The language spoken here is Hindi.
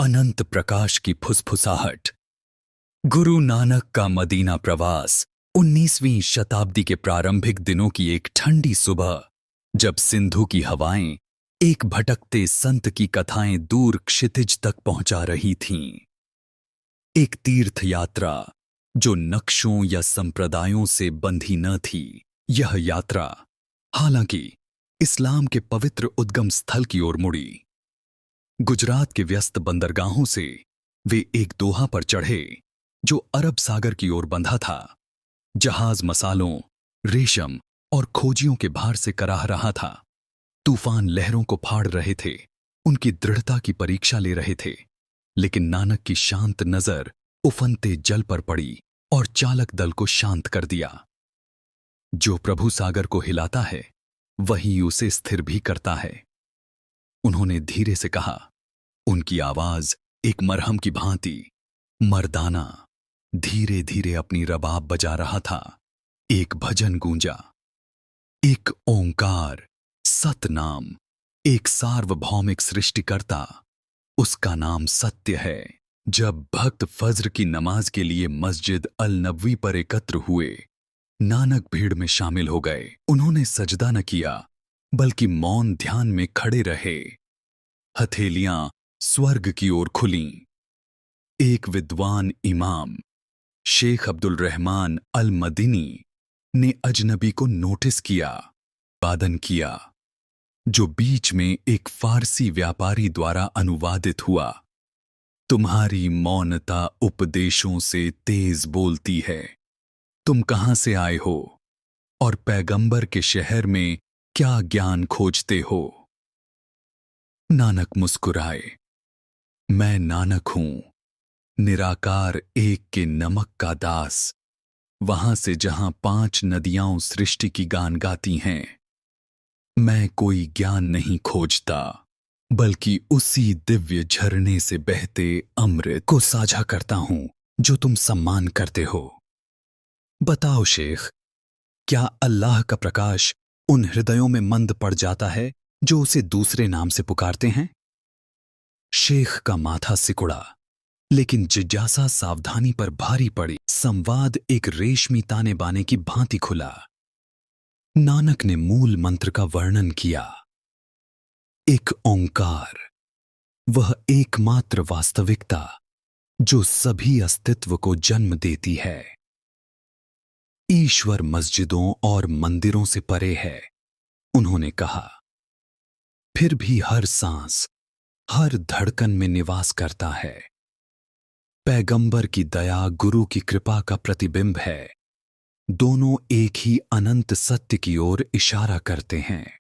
अनंत प्रकाश की फुसफुसाहट। गुरु नानक का मदीना प्रवास 19वीं शताब्दी के प्रारंभिक दिनों की एक ठंडी सुबह, जब सिंधु की हवाएं एक भटकते संत की कथाएं दूर क्षितिज तक पहुंचा रही थीं। एक तीर्थ यात्रा जो नक्शों या संप्रदायों से बंधी न थी। यह यात्रा हालांकि इस्लाम के पवित्र उद्गम स्थल की ओर मुड़ी। गुजरात के व्यस्त बंदरगाहों से वे एक दोहा पर चढ़े जो अरब सागर की ओर बंधा था। जहाज मसालों, रेशम और खोजियों के भार से कराह रहा था। तूफान लहरों को फाड़ रहे थे, उनकी दृढ़ता की परीक्षा ले रहे थे। लेकिन नानक की शांत नजर उफनते जल पर पड़ी और चालक दल को शांत कर दिया। जो प्रभु सागर को हिलाता है वही उसे स्थिर भी करता है। उन्होंने धीरे से कहा, उनकी आवाज एक मरहम की भांति मर्दाना धीरे धीरे अपनी रबाब बजा रहा था। एक भजन गूंजा, एक ओंकार, सतनाम, एक सार्वभौमिक सृष्टिकर्ता, उसका नाम सत्य है। जब भक्त फज्र की नमाज के लिए मस्जिद अल नबवी पर एकत्र हुए, नानक भीड़ में शामिल हो गए। उन्होंने सजदा न किया, बल्कि मौन ध्यान में खड़े रहे। हथेलियां स्वर्ग की ओर खुलीं। एक विद्वान इमाम, शेख अब्दुल रहमान अल मदीनी ने अजनबी को नोटिस किया, वादन किया, जो बीच में एक फारसी व्यापारी द्वारा अनुवादित हुआ। तुम्हारी मौनता उपदेशों से तेज बोलती है। तुम कहां से आए हो और पैगंबर के शहर में क्या ज्ञान खोजते हो? नानक मुस्कुराए, मैं नानक हूं, निराकार एक के नमक का दास, वहां से जहां 5 नदियां सृष्टि की गान गाती हैं। मैं कोई ज्ञान नहीं खोजता, बल्कि उसी दिव्य झरने से बहते अमृत को साझा करता हूं जो तुम सम्मान करते हो। बताओ शेख, क्या अल्लाह का प्रकाश उन हृदयों में मंद पड़ जाता है जो उसे दूसरे नाम से पुकारते हैं? शेख का माथा सिकुड़ा, लेकिन जिज्ञासा सावधानी पर भारी पड़ी। संवाद एक रेशमी ताने बाने की भांति खुला। नानक ने मूल मंत्र का वर्णन किया। एक ओंकार, वह एकमात्र वास्तविकता जो सभी अस्तित्व को जन्म देती है। ईश्वर मस्जिदों और मंदिरों से परे है, उन्होंने कहा, फिर भी हर सांस, हर धड़कन में निवास करता है। पैगंबर की दया गुरु की कृपा का प्रतिबिंब है। दोनों एक ही अनंत सत्य की ओर इशारा करते हैं।